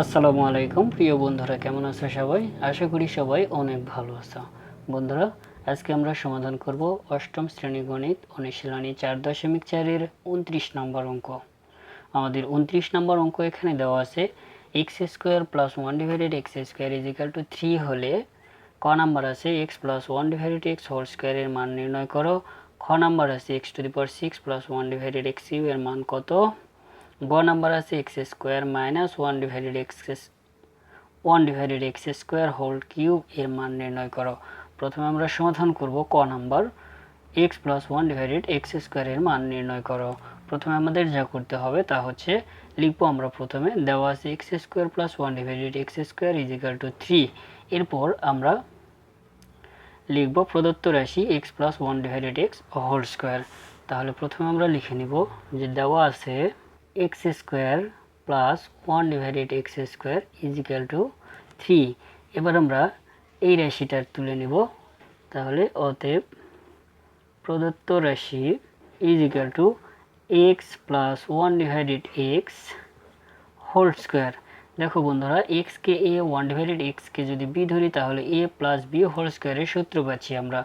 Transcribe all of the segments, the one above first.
আসসালামু আলাইকুম প্রিয় বন্ধুরা, কেমন আছো সবাই? আশা করি সবাই অনেক ভালো আছো। বন্ধুরা, আজকে আমরা সমাধান করব অষ্টম শ্রেণী গণিত অনুশীলনী 4.4 এর 29 নম্বর অঙ্ক। আমাদের 29 নম্বর অঙ্ক এখানে দেওয়া আছে x square plus 1 divided x square is equal to 3 হলে ক নাম্বার আছে x plus 1 divided x whole square এর মান নির্ণয় করো। খ নাম্বার আছে x to the power 6 plus 1 divided x cube এর মান কত। গ নাম্বার আছে x square minus 1 divided x square whole cube এর মান নির্ণয় করো। প্রথমে আমরা সমাধান করব ক number x plus 1 divided x square এর মান নির্ণয় করো। প্রথমে আমাদের যা করতে হবে তা হচ্ছে লিখব আমরা প্রথমে দেওয়া আছে x square plus 1 divided x square is equal to 3। এরপর আমরা লিখব প্রদত্ত রাশি x plus 1 divided x whole square. তাহলে প্রথমে আমরা লিখে নিব যে দেওয়া আছে x square plus 1 divided x square is equal to 3। এবার আমরা এই রাশিটা তুলে নিব। তাহলে অতএব প্রদত্ত রাশি is equal to x plus 1 divided x whole square. দেখো বন্ধুরা, এক্স কে এ 1 ডিভাইডেড এক্স কে যদি বি ধরি তাহলে এ প্লাস বি হোল স্কোয়ারের সূত্র পাচ্ছি আমরা।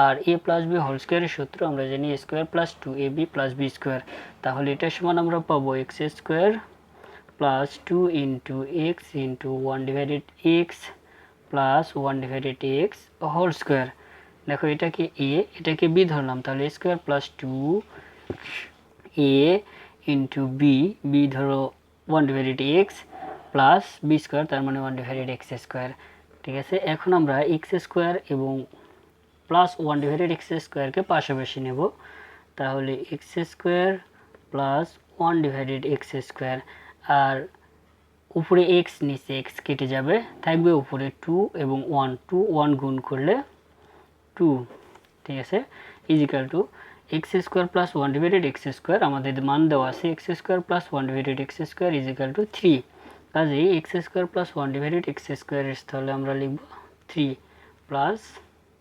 আর এ প্লাস বি হোল স্কোয়ারের সূত্র আমরা জানি A square plus 2ab plus B square. তাহলে এটা সমান আমরা পাবো X square plus 2 into X into 1 divided X plus 1 divided x whole square. দেখো এটাকে এ এটাকে বি ধরলাম, তাহলে A square plus 2a into B ধরো 1 divided X plus B square, তার মানে 1 ডিভাইডেড এক্স স্কোয়ার। ঠিক আছে, এখন আমরা এক্স স্কোয়ার এবং প্লাস 1 ডিভাইডেড এক্স স্কোয়ারকে পাশাপাশি নেব। তাহলে X square plus 1 divided x square, আর উপরে এক্স নিচে এক্স কেটে যাবে, থাকবে উপরে 2 এবং 1 গুণ করলে 2। ঠিক আছে, is equal to x square plus 1 divided x square, আমাদের মান দেওয়া আছে x square plus 1 divided x square is equal to 3। কাজেই x square plus 1 divided x স্কোয়ারের স্থলে আমরা লিখব 3 প্লাস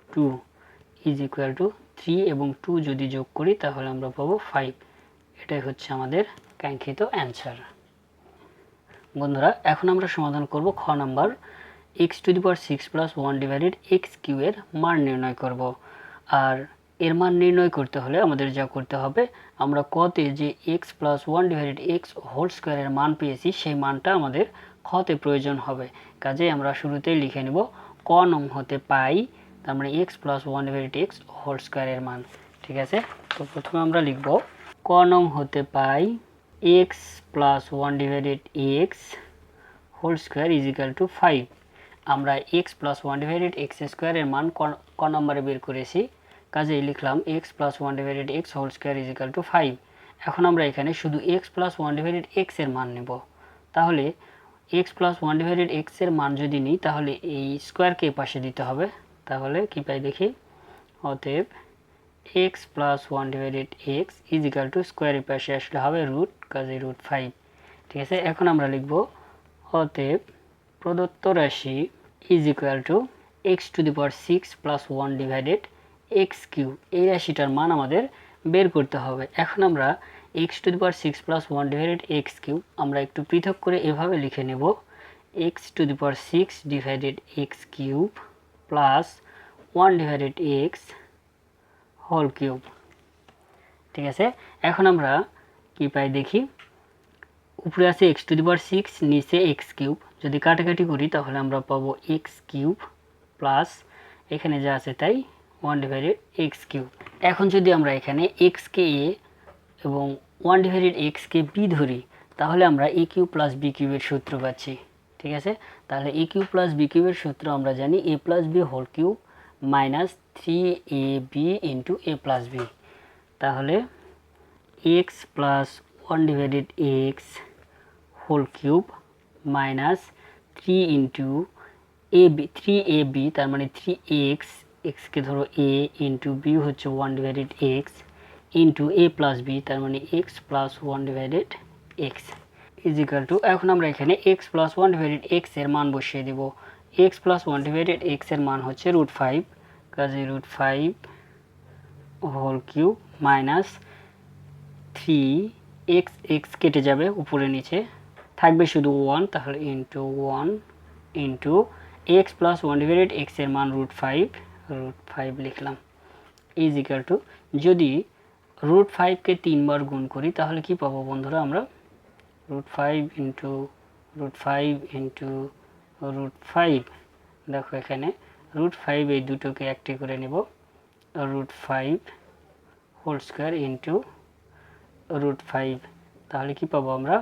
2 ইজ ইকুয়াল টু 3 এবং 2 যদি যোগ করি তাহলে আমরা পাবো 5। এটাই হচ্ছে আমাদের কাঙ্ক্ষিত অ্যান্সার। বন্ধুরা, এখন আমরা সমাধান করব খ number x to the power 6 plus 1 divided x cube এর মান নির্ণয় করব। আর এর মান নির্ণয় করতে হলে আমাদের যা করতে হবে, আমরা কতে যে x plus 1 divided x whole স্কোয়ারের মান পেয়েছি সেই মানটা আমাদের খতে প্রয়োজন হবে। কাজেই আমরা শুরুতেই লিখে নেব ক নং হতে পাই, তার মানে x plus 1 divided x whole স্কোয়ারের মান। ঠিক আছে, তো প্রথমে আমরা লিখব ক নং হতে পাই X plus 1 divided x whole square is equal to 5। আমরা এক্স প্লাস 1 ডিভাইডেড এক্স স্কোয়ারের মান ক নম্বরে বের করেছি, কাজেই লিখলাম x plus 1 divided x whole square is equal to 5। এখন আমরা এখানে শুধু এক্স প্লাস 1 ডিভাইডেড এক্স এর মান নেব। তাহলে এক্স প্লাস 1 ডিভাইডেড এক্স এর মান যদি নিই তাহলে এই স্কোয়ারকে পাশে দিতে হবে। তাহলে কি পাই দেখি, অতএব x plus 1 divided x is equal two স্কোয়ারের পাশে আসলে হবে রুট, কাজে রুট 5। ঠিক আছে, এখন আমরা লিখব অতএব প্রদত্ত রাশি is equal to x to the power 6 plus 1 divided x cube. এই রাশিটার মান আমাদের বের করতে হবে। এখন আমরা x to the power 6 plus 1 divided x cube আমরা একটু পৃথক করে এভাবে লিখে নেব x to the power 6 divided x cube plus 1 divided x whole cube. ঠিক আছে, এখন আমরা কি পাই দেখি, উপরে আছে এক্স টু দি পাওয়ার 6, নিচে এক্স কিউব, যদি কাটাকাটি করি তাহলে আমরা পাবো এক্স কিউব প্লাস এখানে যা আছে তাই 1 ডিভাইডেড এক্স কিউব। এখন যদি আমরা এখানে এক্স কে এ এবং 1 ডিভাইডেড এক্স কে বি ধরি তাহলে আমরা এ কিউব প্লাস বি কিউবের সূত্র পাচ্ছি। ঠিক আছে, তাহলে এ কিউব প্লাস বি কিউবের সূত্র আমরা জানি A plus B whole cube minus 3ab into A plus B. তাহলে X plus 1 divided x whole cube minus 3 into AB 3ab, তার মানে 3x, এক্সকে ধরো a ইন্টু বি হচ্ছে 1 divided x into A plus B, তার মানে x plus 1 divided x is equal two, এখন আমরা এখানে এক্স প্লাস 1 ডিভাইডেড এক্স এর মান বসিয়ে দেব। এক্স প্লাস 1 ডিভাইডেড এক্স এর মান হচ্ছে রুট 5, কাজে root 5 whole cube minus 3 x কেটে যাবে উপরে নিচে, থাকবে শুধু 1, তাহলে into 1 into x plus 1 divided x এর মান √5 লিখলাম ইজ ইকুয়াল টু, যদি √5 কে 3 বার গুণ করি তাহলে কি পাবো বন্ধুরা আমরা, √5 ইন্টু √5 দেখো এখানে √5 এই দুটোকে একটি করে নেব, √5 হোল স্কয়ার ইন্টু √5, তাহলে কি পাবো আমরা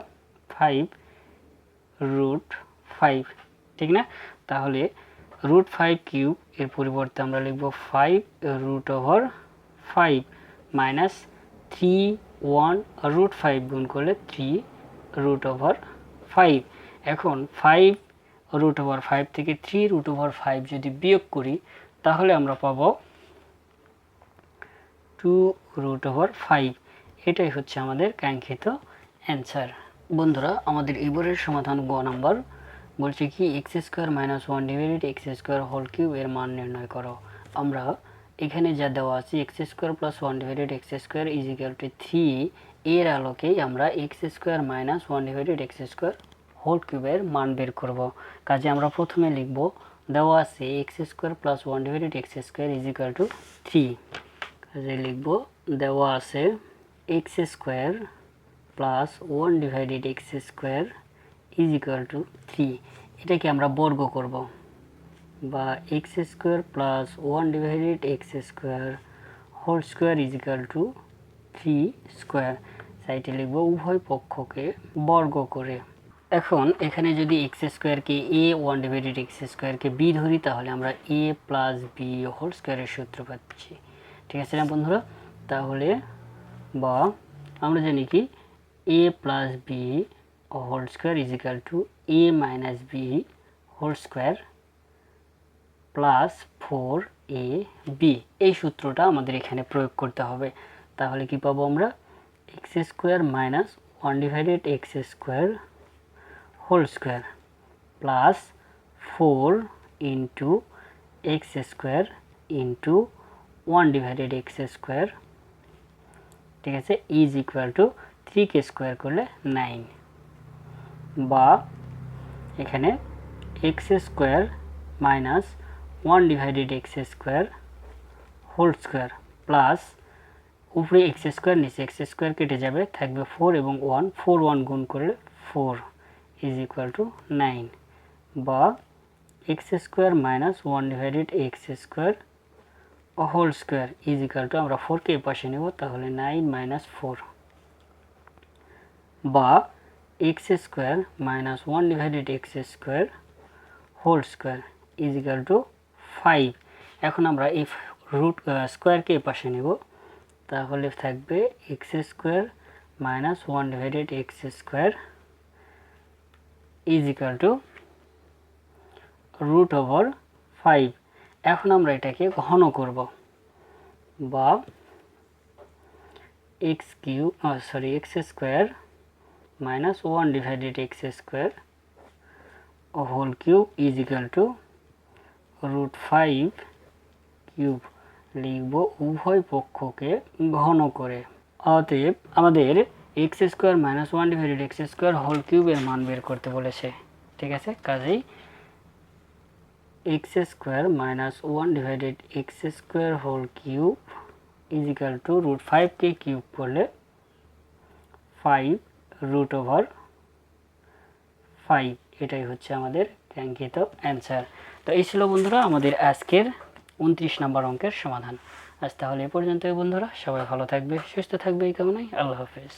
5√5, ঠিক না? তাহলে √5 কিউব এর পরিবর্তে আমরা লিখব 5√5 মাইনাস 3 √5 গুণ করলে 3√5। এখন 5√5 থেকে 3√5 যদি বিয়োগ করি তাহলে আমরা পাবো 2√5। এটাই হচ্ছে আমাদের কাঙ্ক্ষিত অ্যান্সার। বন্ধুরা আমাদের এবারের সমাধান গ নাম্বার বলছে কি x² - 1 divided x² whole cube এর মান নির্ণয় করো। আমরা এখানে যা দেওয়া আছে x² + 1 divided x² is equal to 3 এর আলোকেই আমরা x² - 1 ডিভাইডেড x² হোল কিউবের মান বের করব। কাজে আমরা প্রথমে লিখব দেওয়া আছে x² + 1 divided x² is equal to 3। কাজে লিখব দেওয়া আছে x² + 1 divided x² is equal to 3। এটাকে আমরা বর্গ করব, বা x² + 1 divided x² whole square is equal to 3 square. সাইডে লিখব উভয় পক্ষকে বর্গ করে। এখন এখানে যদি x² K a 1 divided x² K b ধরি তাহলে আমরা a + b হোল স্কয়ারের সূত্র পাচ্ছি, ঠিক আছে না বন্ধুরা? তাহলে বা আমরা জানি কি a + b whole square is equal to a - b whole square plus 4ab। এই সূত্রটা আমাদের এখানে প্রয়োগ করতে হবে। তাহলে কি পাবো আমরা, x² - 1 divided x² whole square plus 4 into x² into 1 divided x², ঠিক আছে, ইজ ইকুয়াল টু 3 কে স্কয়ার করলে 9, বা এখানে x² - 1 divided x² whole square plus উপরে x² নিচে x² কেটে যাবে, থাকবে 4 এবং 1, 4 1 গুণ করলে 4 ইজ ইকুয়াল টু 9, বা x² - 1 divided x² whole square is equal to, আমরা 4 কে পাশে নেব তাহলে 9 - 4, বা x² - 1 divided x² whole square is equal to 5। এখন আমরা এই রুট স্কয়ারকে পাশে নেব তাহলে থাকবে x² - 1 divided x² is equal to √5। এখন আমরা এটাকে ঘন করব, বা x² - 1 divided x² whole cube is equal to √5 cube লিখব উভয় পক্ষকে ঘন করে। অতএব আমাদের x² - 1 divided x² whole cube এর মান বের করতে বলেছে, ঠিক আছে? কাজেই x² - 1 divided x² whole cube is equal to √5 কে কিউব করলে 5√5। এটাই হচ্ছে আমাদের কাঙ্ক্ষিত অ্যান্সার। তো এই ছিল বন্ধুরা আমাদের আজকের 29 নম্বর অঙ্কের সমাধান। আজ তাহলে এ পর্যন্তই বন্ধুরা, সবাই ভালো থাকবে, সুস্থ থাকবে এই কামনায়। আল্লাহ হাফেজ।